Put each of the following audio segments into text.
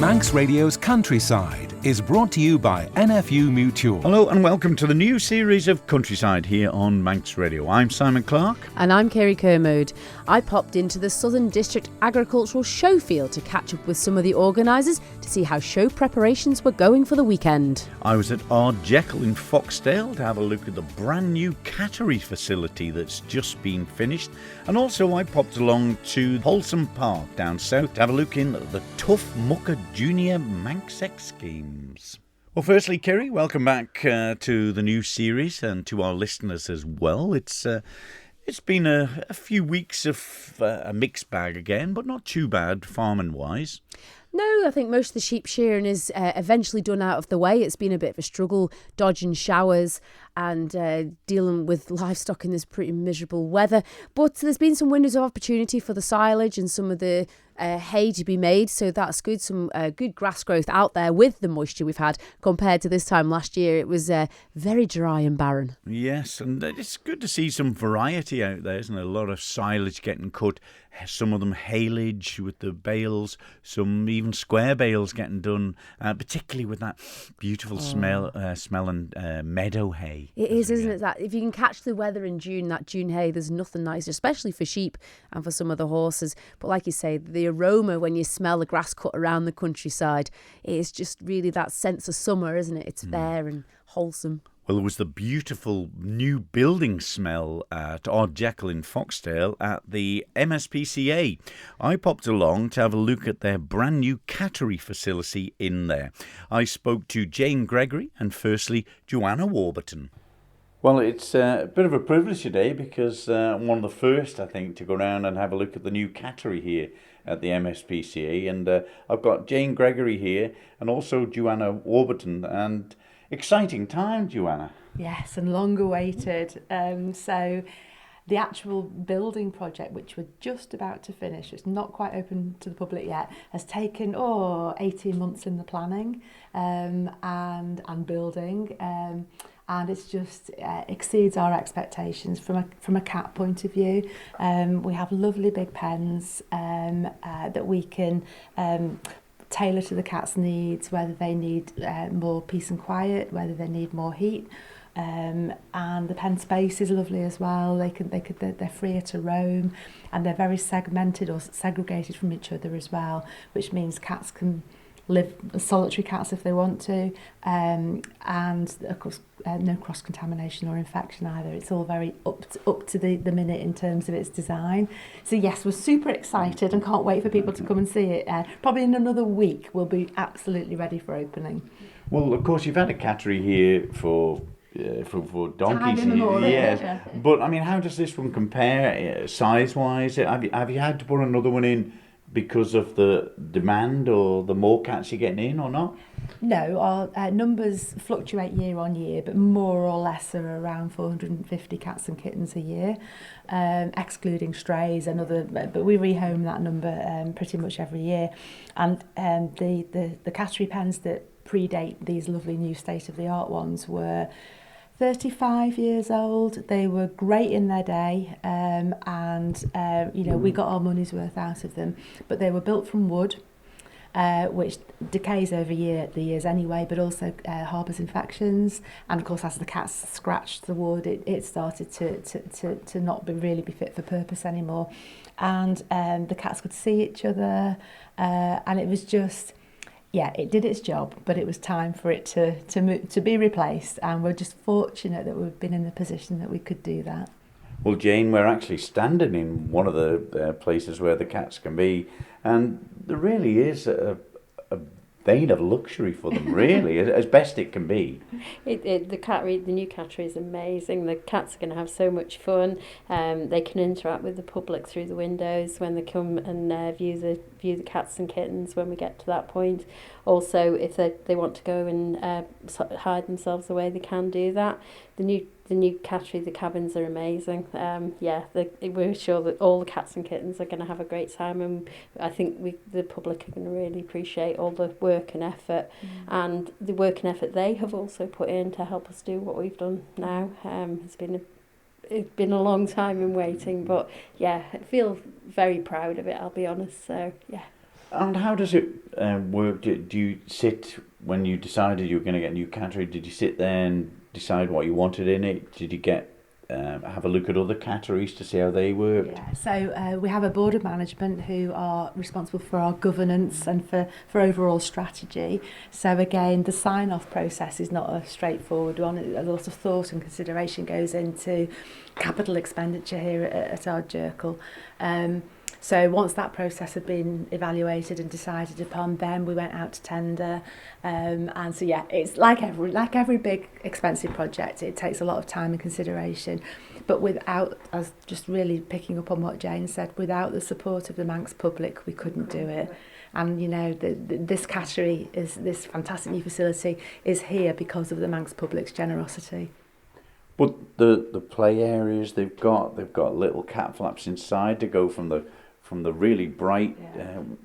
Manx Radio's Countryside is brought to you by NFU Mutual. Hello and welcome to the new series of Countryside here on Manx Radio. I'm Simon Clark. And I'm Kirree. I popped into the Southern District Agricultural Show Field to catch up with some of the organisers to see how show preparations were going for the weekend. I was at Ardjekel in Foxdale to have a look at the brand new cattery facility that's just been finished. And also I popped along to Wholesome Park down south to have a look in at the Tough Muckers Junior Manx X Games. Well, firstly, Kirree, welcome back to the new series and to our listeners as well. It's been a few weeks of a mixed bag again, but not too bad farming-wise. No, I think most of the sheep shearing is eventually done out of the way. It's been a bit of a struggle dodging showers and dealing with livestock in this pretty miserable weather. But there's been some windows of opportunity for the silage and some of the hay to be made, so that's good. Some good grass growth out there with the moisture we've had compared to this time last year. It was very dry and barren. Yes, and it's good to see some variety out there, isn't it? A lot of silage getting cut, some of them haylage with the bales, some even square bales getting done, particularly with that beautiful smelling meadow hay. It is, isn't it? That if you can catch the weather in June, that June hay, there's nothing nicer, especially for sheep and for some of the horses. But like you say, the aroma when you smell the grass cut around the countryside, it's just really that sense of summer, isn't it? It's fair and wholesome. Well, there was the beautiful new building smell at Ardjekel in Foxdale at the MSPCA. I popped along to have a look at their brand new cattery facility in there. I spoke to Jane Gregory and firstly Joanna Warburton. Well, it's a bit of a privilege today because I'm one of the first, I think, to go around and have a look at the new cattery here at the MSPCA. And I've got Jane Gregory here and also Joanna Warburton. And exciting time, Joanna. Yes, and long awaited. So the actual building project, which we're just about to finish, it's not quite open to the public yet, has taken 18 months in the planning and building. And it's just exceeds our expectations from a cat point of view. We have lovely big pens that we can tailor to the cat's needs, whether they need more peace and quiet, whether they need more heat. And the pen space is lovely as well. They're freer to roam, and they're very segmented or segregated from each other as well, which means cats can live as solitary cats if they want to, and of course no cross-contamination or infection either. It's all very up to the minute in terms of its design. So yes, we're super excited and can't wait for people to come and see it. Probably in another week we'll be absolutely ready for opening. Well, of course you've had a cattery here for donkeys. Time immemorial, yes. yeah. But I mean, how does this one compare size-wise? Have you had to put another one in because of the demand or the more cats you're getting in or not? No, our numbers fluctuate year on year, but more or less are around 450 cats and kittens a year, excluding strays and other, but we rehome that number pretty much every year. And the cattery pens that predate these lovely new state-of-the-art ones were 35 years old. They were great in their day, and we got our money's worth out of them. But they were built from wood, which decays over the years anyway, but also harbours infections. And of course, as the cats scratched the wood, it started to not really be fit for purpose anymore. And the cats could see each other, and it was just, yeah, it did its job, but it was time for it to be replaced, and we're just fortunate that we've been in the position that we could do that. Well, Jane, we're actually standing in one of the places where the cats can be, and there really is a vein of luxury for them, really, as best it can be. The new cattery is amazing. The cats are going to have so much fun. They can interact with the public through the windows when they come and view the cats and kittens when we get to that point. Also, if they want to go and hide themselves away, they can do that. The new cattery, the cabins are amazing. We're sure that all the cats and kittens are going to have a great time, and I think the public are going to really appreciate all the work and effort, and the work and effort they have also put in to help us do what we've done now. It's been a long time in waiting, but yeah, I feel very proud of it, I'll be honest. So yeah. And how does it work do you sit when you decided you were going to get a new cattery? Did you sit there and decide what you wanted in it? Did you get have a look at other catteries to see how they worked? Yeah, so we have a board of management who are responsible for our governance and for overall strategy. So again, the sign-off process is not a straightforward one. A lot of thought and consideration goes into capital expenditure here at Ardjerkle. So once that process had been evaluated and decided upon, then we went out to tender. And so yeah, it's like every big expensive project, it takes a lot of time and consideration. But without, as just really picking up on what Jane said, without the support of the Manx public, we couldn't do it. And you know, this cattery, is this fantastic new facility, is here because of the Manx public's generosity. But the play areas they've got little cat flaps inside to go from the really bright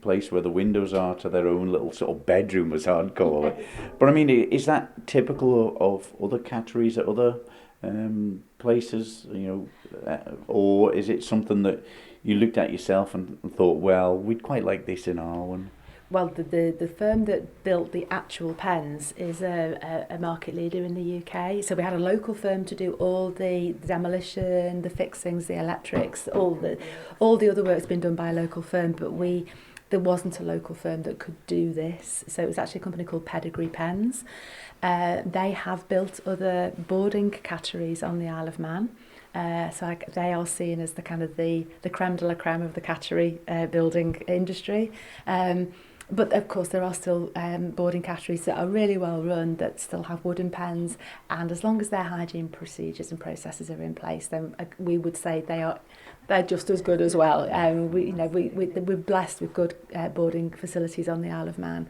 place where the windows are to their own little sort of bedroom, as I'd call it. But I mean, is that typical of other catteries at other places, you know, or is it something that you looked at yourself and thought, well, we'd quite like this in our one? Well, the firm that built the actual pens is a market leader in the UK. So we had a local firm to do all the demolition, the fixings, the electrics, all the other work's been done by a local firm, but there wasn't a local firm that could do this. So it was actually a company called Pedigree Pens. They have built other boarding catteries on the Isle of Man. So they are seen as the kind of the creme de la creme of the cattery building industry. But of course there are still boarding catteries that are really well run, that still have wooden pens, and as long as their hygiene procedures and processes are in place, then we would say they're just as good as well. We're blessed with good boarding facilities on the Isle of Man.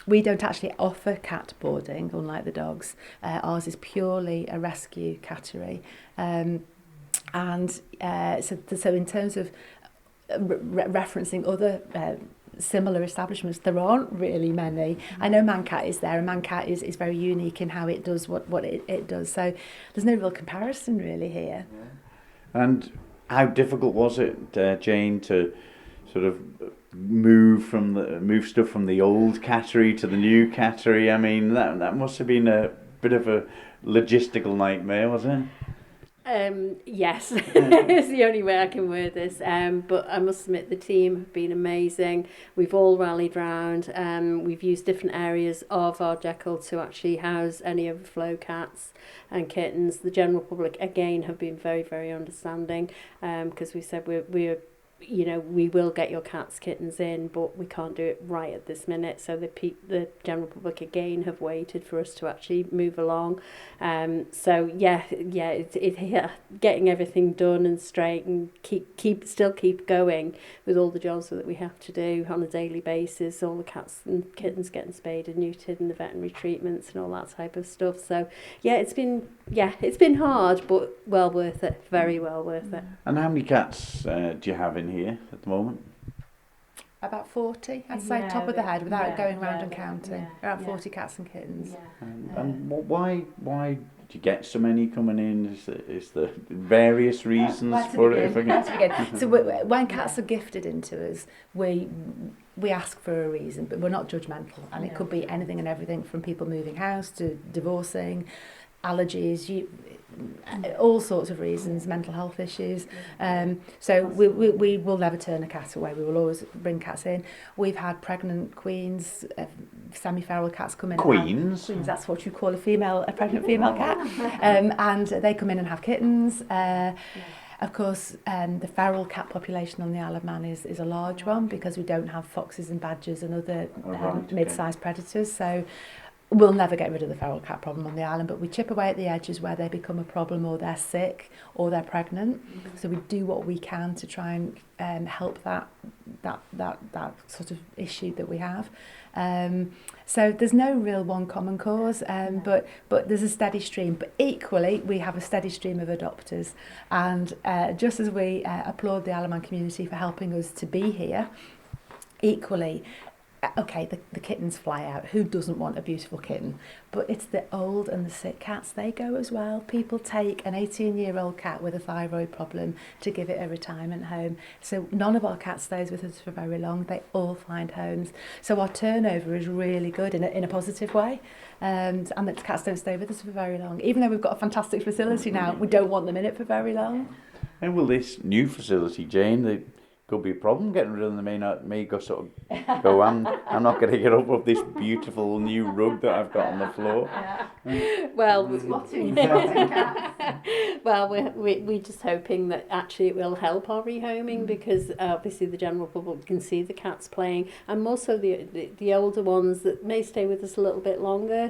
We don't actually offer cat boarding, unlike the dogs. Ours is purely a rescue cattery. So in terms of referencing other similar establishments, there aren't really many. I know Mancat is there, and Mancat is very unique in how it does what it does. So there's no real comparison really here. Yeah. And how difficult was it, Jane, to sort of move stuff from the old cattery to the new cattery? I mean, that must have been a bit of a logistical nightmare, wasn't it? Yes, it's the only way I can word this. But I must admit, the team have been amazing. We've all rallied round. We've used different areas of Ardjerkle to actually house any overflow cats and kittens. The general public again have been very, very understanding, because we said we're we will get your cats, kittens in, but we can't do it right at this minute. So the general public again have waited for us to actually move along. Getting everything done and straight, and keep going with all the jobs that we have to do on a daily basis. All the cats and kittens getting spayed and neutered, and the veterinary treatments and all that type of stuff. So it's been hard, but well worth it. Very well worth it. And how many cats do you have in here at the moment? About 40, I'd say, top of the head, without going round and counting. Around 40 cats and kittens. Yeah. And why do you get so many coming in? Is there various reasons for it? So when cats are gifted into us, we ask for a reason, but we're not judgmental, and it could be anything and everything from people moving house to divorcing, allergies, all sorts of reasons, mental health issues. So we will never turn a cat away. We will always bring cats in. We've had pregnant queens, semi-feral cats come in. Queens? That's what you call a pregnant female cat. And they come in and have kittens. Of course, the feral cat population on the Isle of Man is a large one, because we don't have foxes and badgers and other mid-sized predators. So we'll never get rid of the feral cat problem on the island, but we chip away at the edges where they become a problem, or they're sick, or they're pregnant. So we do what we can to try and help that sort of issue that we have. So there's no real one common cause, but there's a steady stream. But equally, we have a steady stream of adopters, and just as we applaud the Isle of Man community for helping us to be here, equally, okay, the kittens fly out. Who doesn't want a beautiful kitten? But it's the old and the sick cats, they go as well. People take an 18-year-old cat with a thyroid problem to give it a retirement home. So none of our cats stays with us for very long. They all find homes. So our turnover is really good in a positive way. And the cats don't stay with us for very long. Even though we've got a fantastic facility now, we don't want them in it for very long. And will this new facility, Jane, there could be a problem getting rid of them, may go sort of go, I'm not going to get up with this beautiful new rug that I've got on the floor. Well, well, we're just hoping that actually it will help our rehoming, because obviously the general public can see the cats playing, and more so the older ones that may stay with us a little bit longer,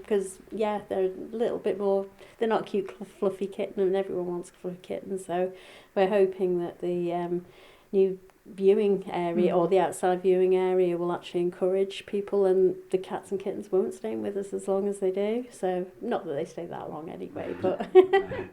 because they're a little bit more, they're not cute fluffy kitten, and everyone wants a fluffy kitten, so we're hoping that the new viewing area or the outside viewing area will actually encourage people, and the cats and kittens won't stay with us as long as they do. So not that they stay that long anyway, but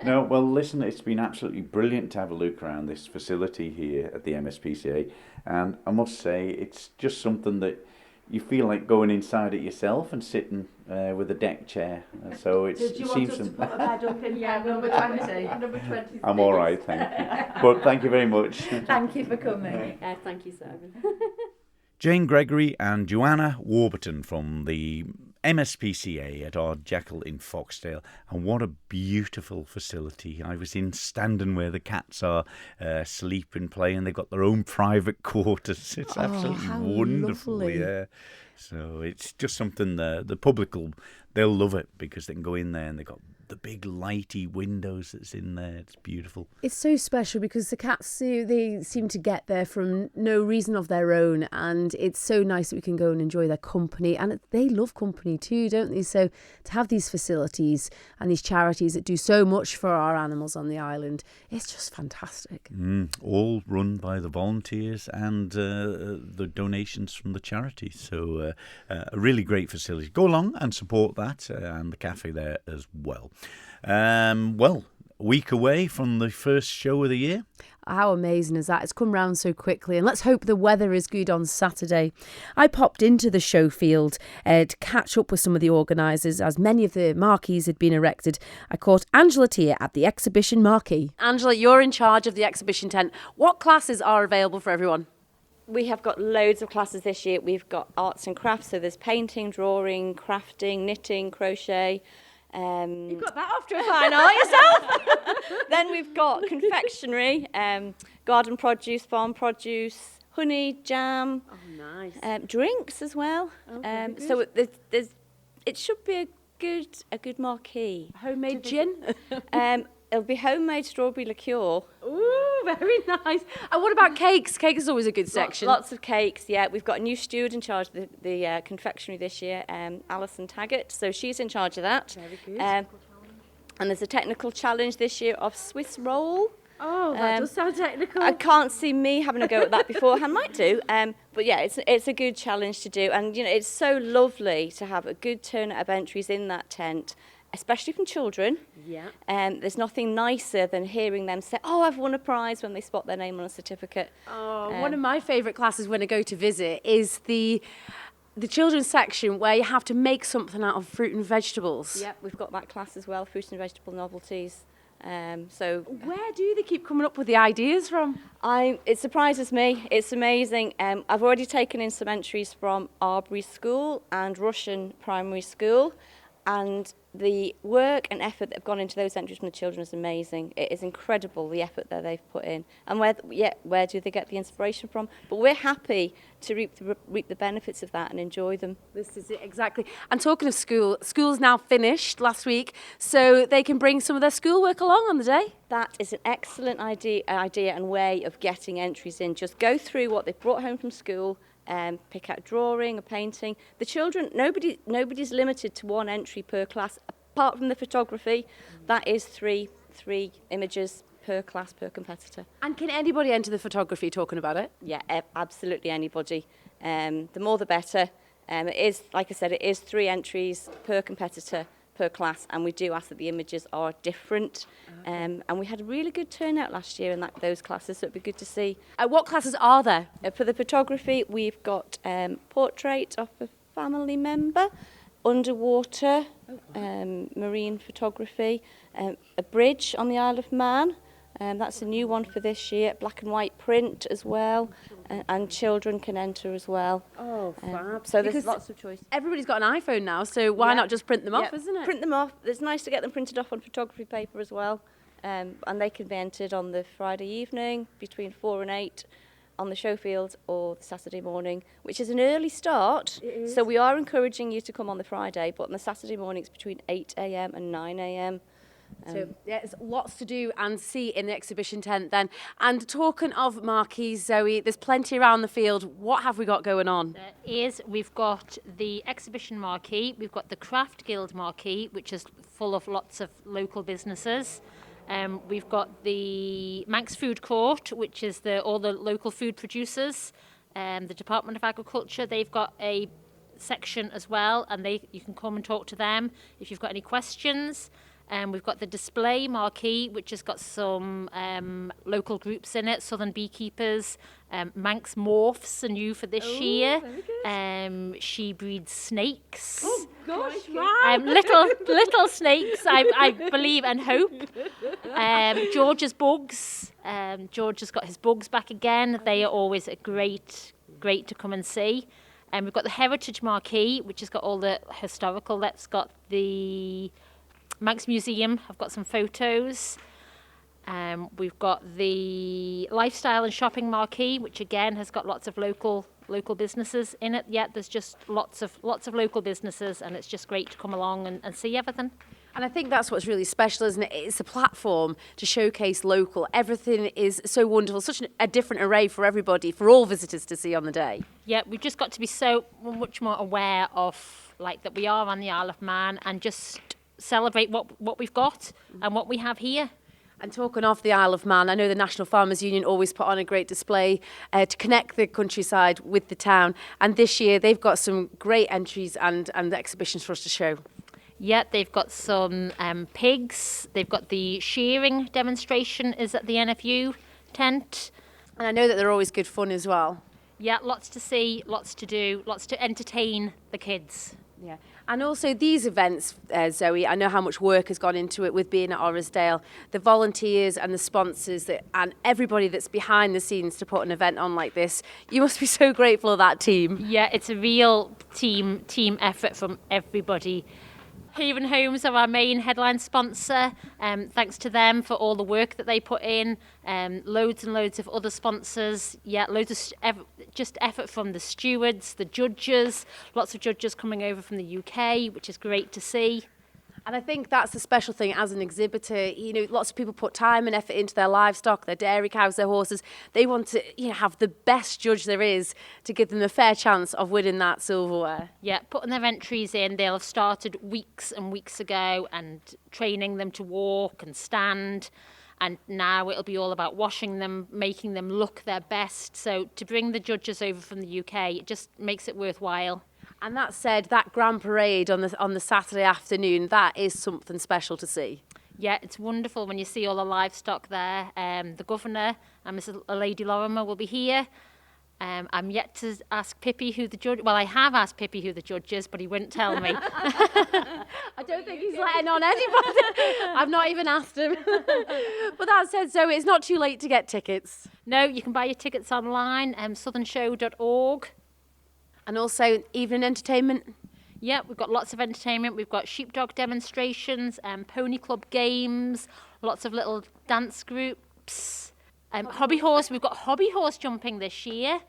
No, well, listen, it's been absolutely brilliant to have a look around this facility here at the MSPCA, and I must say it's just something that you feel like going inside it yourself and sitting with a deck chair. So it Did you seems want us to put a bed up in number 20? Number 20. I'm all right, thank you. But thank you very much. Thank you for coming. Thank you, Simon. Jane Gregory and Joanna Warburton from the MSPCA at our Jekyll in Foxdale, and what a beautiful facility. I was in standing where the cats are sleeping, playing. They've got their own private quarters. It's absolutely wonderful. Lovely. Yeah. So it's just something the public they'll love it, because they can go in there and they've got the big lighty windows that's in there. It's beautiful. It's so special because the cats, they seem to get there from no reason of their own, and it's so nice that we can go and enjoy their company, and they love company too, don't they? So to have these facilities and these charities that do so much for our animals on the island, it's just fantastic. All run by the volunteers and the donations from the charities. So a really great facility. Go along and support that and the cafe there as well. Well, a week away from the first show of the year. How amazing is that? It's come round so quickly, and let's hope the weather is good on Saturday. I popped into the show field to catch up with some of the organisers, as many of the marquees had been erected. I caught Angela Tier at the exhibition marquee. Angela, you're in charge of the exhibition tent. What classes are available for everyone? We have got loads of classes this year. We've got arts and crafts, so there's painting, drawing, crafting, knitting, crochet. You've got that off to a fine art yourself. Then we've got confectionery, garden produce, farm produce, honey, jam. Oh, nice. Drinks as well. So it should be a good marquee. Homemade gin. It'll be homemade strawberry liqueur. Ooh, very nice. And what about cakes? Cakes is always a good section. Lots of cakes, yeah. We've got a new steward in charge of the confectionery this year, Alison Taggart. So she's in charge of that. Very good. And there's a technical challenge this year of Swiss roll. Oh, that does sound technical. I can't see me having a go at that beforehand. Might do. But yeah, it's a good challenge to do. And, you know, it's so lovely to have a good turnout of entries in that tent, especially from children. Yeah. There's nothing nicer than hearing them say, "Oh, I've won a prize," when they spot their name on a certificate. Oh, one of my favourite classes when I go to visit is the children's section where you have to make something out of fruit and vegetables. Yep, we've got that class as well, fruit and vegetable novelties. So where do they keep coming up with the ideas from? It surprises me. It's amazing. I've already taken in some entries from Arbury School and Russian Primary School, and the work and effort that have gone into those entries from the children is amazing. It is incredible, the effort that they've put in. And where do they get the inspiration from? But we're happy to reap the benefits of that and enjoy them. This is it, exactly. And talking of school's now finished last week, so they can bring some of their schoolwork along on the day. That is an excellent idea and way of getting entries in. Just go through what they've brought home from school, pick out drawing, a painting. The children, nobody's limited to one entry per class, apart from the photography. That is three images per class, per competitor. And can anybody enter the photography, talking about it? Yeah, absolutely anybody. The more the better. It is, like I said, it is 3 entries per competitor per class, and we do ask that the images are different. And we had a really good turnout last year in those classes, so it'd be good to see. What classes are there? For the photography, we've got portrait of a family member, underwater, marine photography, a bridge on the Isle of Man. That's a new one for this year, black and white print as well, and children can enter as well. Oh, fab. So there's Because lots of choice. everybody's got an iPhone now, so why not just print them off, isn't it? Print them off. It's nice to get them printed off on photography paper as well. And they can be entered on the Friday evening between 4 and 8 on the show field, or the Saturday morning, which is an early start. So we are encouraging you to come on the Friday, but on the Saturday morning it's between 8 a.m. and 9 a.m. So there's lots to do and see in the exhibition tent then. And talking of marquees, Zoe, there's plenty around the field. What have we got going on? We've got the exhibition marquee, we've got the Craft Guild marquee, which is full of lots of local businesses. We've got the Manx Food Court, which is all the local food producers. The Department of Agriculture, they've got a section as well, and you can come and talk to them if you've got any questions. We've got the display marquee, which has got some local groups in it, Southern Beekeepers, Manx Morphs are new for this year. She breeds snakes. Oh gosh, wow. Little snakes, I believe and hope. George's bugs. George has got his bugs back again. They are always great to come and see. We've got the Heritage marquee, which has got all the historical. That's got the Manx Museum. I've got some photos. We've got the Lifestyle and Shopping marquee, which again has got lots of local businesses in it. Yeah, there's just lots of local businesses, and it's just great to come along and see everything. And I think that's what's really special, isn't it? It's a platform to showcase local. Everything is so wonderful, such a different array for everybody, for all visitors to see on the day. Yeah, we've just got to be so much more aware of that we are on the Isle of Man, and just celebrate what we've got and what we have here. And talking of the Isle of Man, I know the National Farmers Union always put on a great display to connect the countryside with the town. And this year they've got some great entries and exhibitions for us to show. Yeah, they've got some pigs. They've got the shearing demonstration is at the NFU tent. And I know that they're always good fun as well. Yeah, lots to see, lots to do, lots to entertain the kids. Yeah. And also these events, Zoe, I know how much work has gone into it with being at Orrisdale. The volunteers and the sponsors and everybody that's behind the scenes to put an event on like this. You must be so grateful of that team. Yeah, it's a real team effort from everybody. Haven Homes are our main headline sponsor. Thanks to them for all the work that they put in. Loads and loads of other sponsors. Yeah, loads of just effort from the stewards, the judges. Lots of judges coming over from the UK, which is great to see. And I think that's the special thing as an exhibitor. You know, lots of people put time and effort into their livestock, their dairy cows, their horses. They want to, have the best judge there is to give them a fair chance of winning that silverware. Yeah, putting their entries in, they'll have started weeks and weeks ago and training them to walk and stand. And now it'll be all about washing them, making them look their best. So to bring the judges over from the UK, it just makes it worthwhile. And that said, that grand parade on the Saturday afternoon, that is something special to see. Yeah, it's wonderful when you see all the livestock there. The governor and Lady Laurel will be here. I'm yet to ask Pippi who the judge... Well, I have asked Pippi who the judge is, but he wouldn't tell me. I don't think he's letting on anybody. I've not even asked him. But that said, Zoe, it's not too late to get tickets. No, you can buy your tickets online, southernshow.org. And also evening entertainment. Yeah, we've got lots of entertainment. We've got sheepdog demonstrations, pony club games, lots of little dance groups. Hobby horse, we've got hobby horse jumping this year.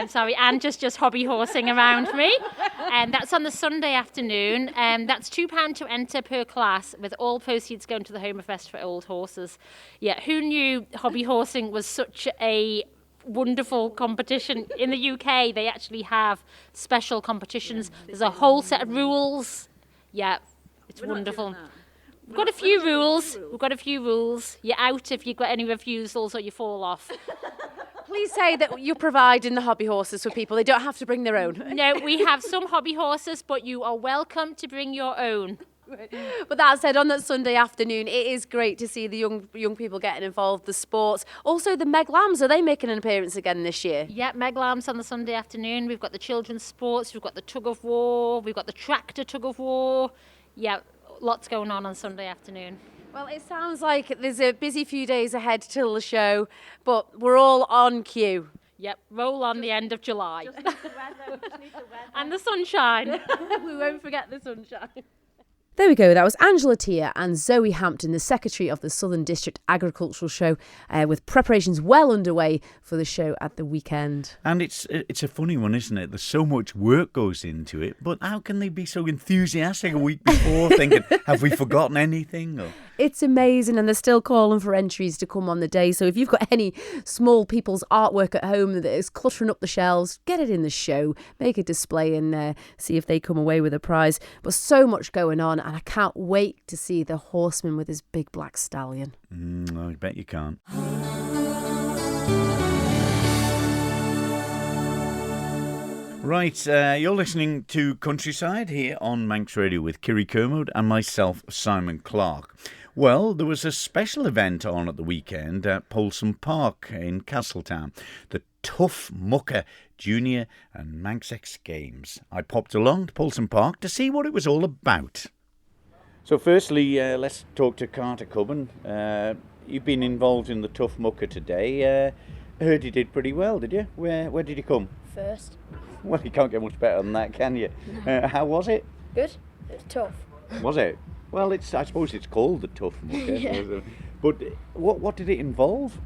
Sorry, and just hobby horsing around me. And that's on the Sunday afternoon. That's £2 to enter per class, with all proceeds going to the Home of Rest for Old Horses. Yeah, who knew hobby horsing was such a wonderful competition? In the UK, they actually have special competitions. There's a whole set of rules. Yeah, it's wonderful. We've got a few rules. You're out if you've got any refusals or you fall off. Please say that you're providing the hobby horses for people. They don't have to bring their own. No, we have some hobby horses, but you are welcome to bring your own. But that said, on that Sunday afternoon, it is great to see the young people getting involved, the sports. Also, the Meg Lambs, are they making an appearance again this year? Yeah, Meg Lambs on the Sunday afternoon. We've got the children's sports, we've got the tug of war, we've got the tractor tug of war. Yeah, lots going on Sunday afternoon. Well, it sounds like there's a busy few days ahead till the show, but we're all on cue. Yep, roll on the end of July. And the sunshine. We won't forget the sunshine. There we go. That was Angela Tia and Zoe Hampton, the secretary of the Southern District Agricultural Show, with preparations well underway for the show at the weekend. And it's a funny one, isn't it? There's so much work goes into it, but how can they be so enthusiastic a week before thinking, have we forgotten anything? Or... It's amazing, and they're still calling for entries to come on the day. So if you've got any small people's artwork at home that is cluttering up the shelves, get it in the show, make a display and see if they come away with a prize. But so much going on, and I can't wait to see the horseman with his big black stallion. I bet you can't. Right, you're listening to Countryside here on Manx Radio with Kirree Kermode and myself, Simon Clark. Well, there was a special event on at the weekend at Polson Park in Castletown, the Tough Mucker Junior and Manx X Games. I popped along to Polson Park to see what it was all about. So firstly, let's talk to Carter Cubban. You've been involved in the Tough Mucker today. I heard you did pretty well, did you? Where did you come? First. Well, you can't get much better than that, can you? How was it? Good. It was tough. Was it? Well, I suppose it's called the Tough Mucker. Yeah. But what did it involve?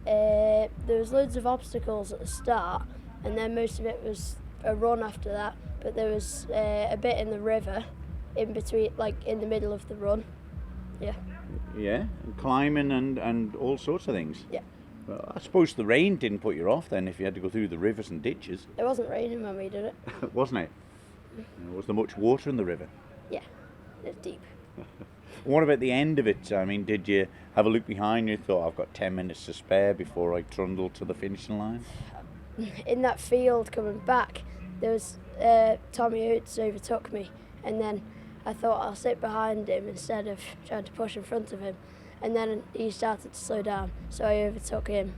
There was loads of obstacles at the start, and then most of it was a run after that. But there was a bit in the river, in between, like in the middle of the run. Yeah. Yeah, and climbing and all sorts of things. Yeah. Well, I suppose the rain didn't put you off then if you had to go through the rivers and ditches. It wasn't raining when we did it. Wasn't it? Was there much water in the river? Yeah, it's deep. What about the end of it? I mean, did you have a look behind you and thought, I've got 10 minutes to spare before I trundle to the finishing line? In that field coming back, there was Tommy Oates overtook me, and then I thought I'll sit behind him instead of trying to push in front of him. And then he started to slow down, so I overtook him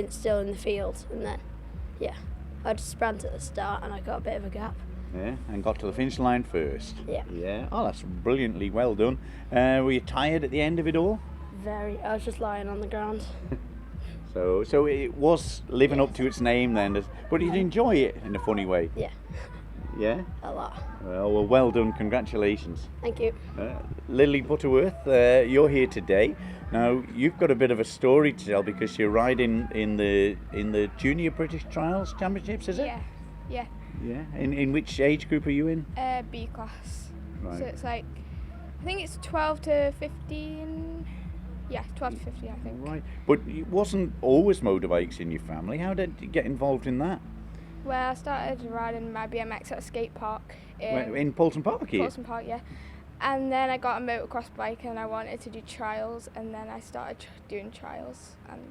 still in the field. And then, yeah, I just sprint at the start and I got a bit of a gap. Yeah, and got to the finish line first. Yeah. Yeah. Oh, that's brilliantly well done. Were you tired at the end of it all? Very. I was just lying on the ground. So it was living up to its name then, but you'd enjoy it in a funny way. Yeah. Yeah? A lot. Well done. Congratulations. Thank you. Lily Butterworth, you're here today. Now, you've got a bit of a story to tell because you're riding in the Junior British Trials Championships, is it? Yeah. Yeah. Yeah. In which age group are you in? B class. Right. So it's like, I think it's 12 to 15. Yeah, 12 to 15, I think. Right. But it wasn't always motorbikes in your family. How did you get involved in that? Well, I started riding my BMX at a skate park. In Polson Park here? Polson Park, yeah. And then I got a motocross bike and I wanted to do trials, and then I started doing trials, and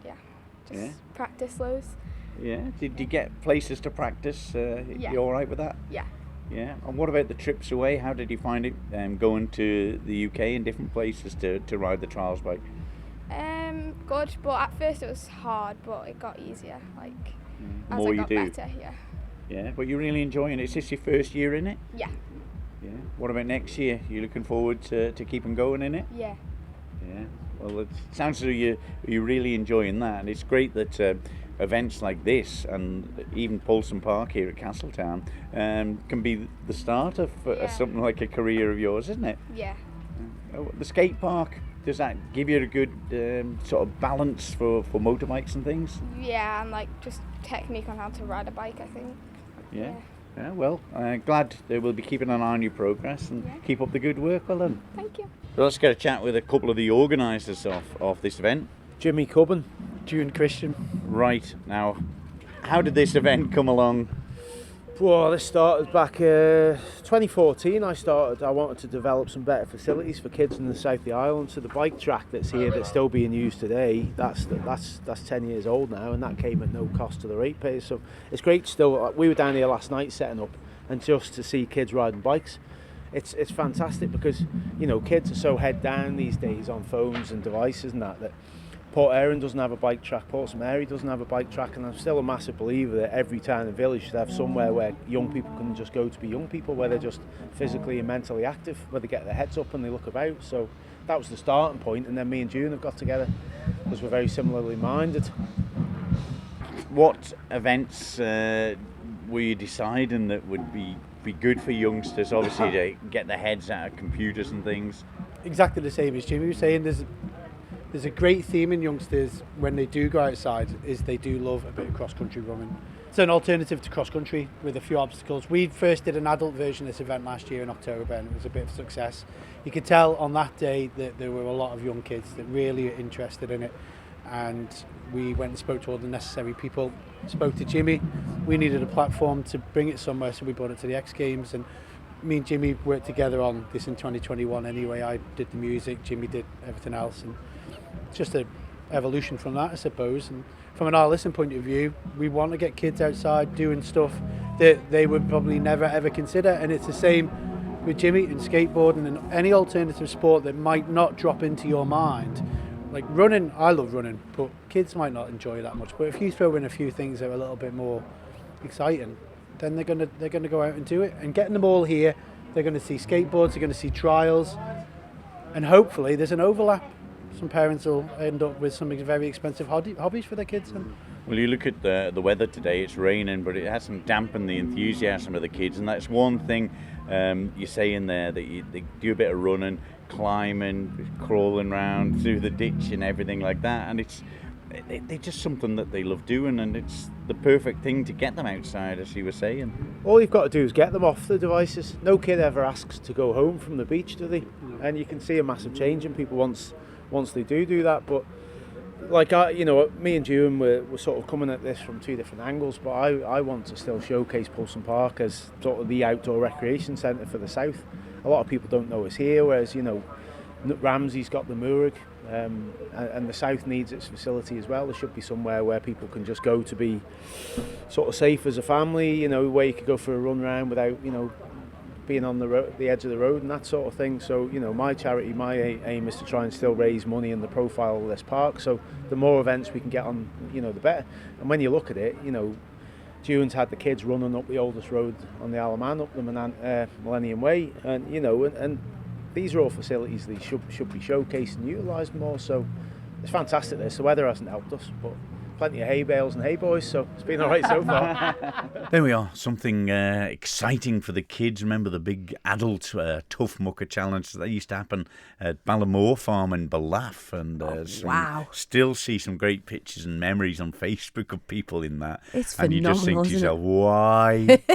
practice loads. Yeah. Did you get places to practice? Yeah. You all right with that? Yeah. Yeah. And what about the trips away? How did you find it going to the UK and different places to ride the trials bike? Good, but at first it was hard, but it got easier. Like as More I got you do. better, yeah. Yeah, but you're really enjoying it. Is this your first year in it? Yeah. Yeah. What about next year? You looking forward to keeping going in it? Yeah. Yeah. Well, it sounds as though you're really enjoying that, and it's great that events like this and even Polson Park here at Castletown can be the start of something like a career of yours, isn't it? Yeah. The skate park, does that give you a good sort of balance for motorbikes and things? Yeah, and like just technique on how to ride a bike, I think. Yeah. Yeah, well, glad they will be keeping an eye on your progress and keep up the good work. Well done. Thank you. So let's get a chat with a couple of the organisers of this event. Jimmy Cubban, June Christian. Right, now, how did this event come along? Well, this started back 2014. I wanted to develop some better facilities for kids in the south of the island. So the bike track that's here, that's still being used today, that's 10 years old now, and that came at no cost to the ratepayers. So it's great. Still, we were down here last night setting up, and just to see kids riding bikes, it's fantastic because, you know, kids are so head down these days on phones and devices and that Port Erin doesn't have a bike track, Portsmouth Mary doesn't have a bike track, and I'm still a massive believer that every town and village should have somewhere where young people can just go to be young people, where they're just physically and mentally active, where they get their heads up and they look about. So that was the starting point, and then me and June have got together because we're very similarly minded. What events were you deciding that would be good for youngsters, obviously, to get their heads out of computers and things? Exactly the same as Jimmy was saying. There's a great theme in youngsters when they do go outside, is they do love a bit of cross-country running. It's an alternative to cross-country with a few obstacles. We first did an adult version of this event last year in October, and it was a bit of a success. You could tell on that day that there were a lot of young kids that really are interested in it, and we went and spoke to all the necessary people, spoke to Jimmy. We needed a platform to bring it somewhere, so we brought it to the X Games, and me and Jimmy worked together on this in 2021 anyway. I did the music, Jimmy did everything else, and just an evolution from that, I suppose. And from an artisan point of view, we want to get kids outside doing stuff that they would probably never ever consider, and it's the same with Jimmy and skateboarding and any alternative sport that might not drop into your mind. Like running, I love running, but kids might not enjoy that much. But if you throw in a few things that are a little bit more exciting, then they're gonna go out and do it. And getting them all here, they're going to see skateboards, they're going to see trials, and hopefully there's an overlap. Some parents will end up with some very expensive hobbies for their kids. Well, you look at the weather today, it's raining, but it hasn't dampened the enthusiasm of the kids, and that's one thing you say in there, that they do a bit of running, climbing, crawling around through the ditch and everything like that, and they're just something that they love doing, and it's the perfect thing to get them outside, as you were saying. All you've got to do is get them off the devices. No kid ever asks to go home from the beach, do they? And you can see a massive change in people once they do that. But like me and June were sort of coming at this from two different angles, but I want to still showcase Pulson Park as sort of the outdoor recreation centre for the south. A lot of people don't know it's here, whereas Ramsey's got the Moorag, and the south needs its facility as well. There should be somewhere where people can just go to be sort of safe as a family, where you could go for a run round without being on the edge of the road and that sort of thing. So my charity, my aim is to try and still raise money in the profile of this park, so the more events we can get on, the better. And when you look at it, June's had the kids running up the oldest road on the Isle of Man, up the Millennium Way, and and these are all facilities that should be showcased and utilised more. So it's fantastic this. The weather hasn't helped us, but plenty of hay bales and hay boys, so it's been all right so far. There we are, something exciting for the kids. Remember the big adult Tough Mucker challenge that used to happen at Ballamore Farm in Ballaugh, and wow, still see some great pictures and memories on Facebook of people in that. It's and phenomenal, you just think to yourself, it?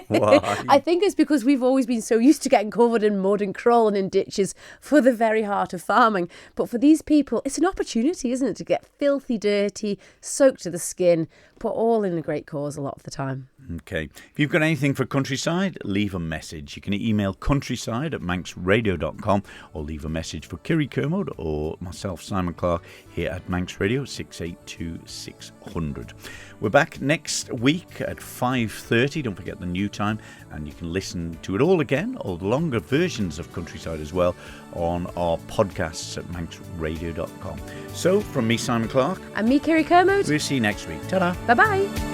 why? I think it's because we've always been so used to getting covered in mud and crawling in ditches for the very heart of farming. But for these people, it's an opportunity, isn't it, to get filthy, dirty, soaked to the skin, but all in a great cause a lot of the time. Okay. If you've got anything for Countryside, leave a message. You can email countryside@manxradio.com, or leave a message for Kirree Kermode or myself, Simon Clark, here at Manx Radio, 682 600. We're back next week at 5:30. Don't forget the new time, and you can listen to it all again, or the longer versions of Countryside as well, on our podcasts at manxradio.com. So, from me, Simon Clark. And me, Kirree Kermode. We'll see you next week. Ta-da. Bye-bye.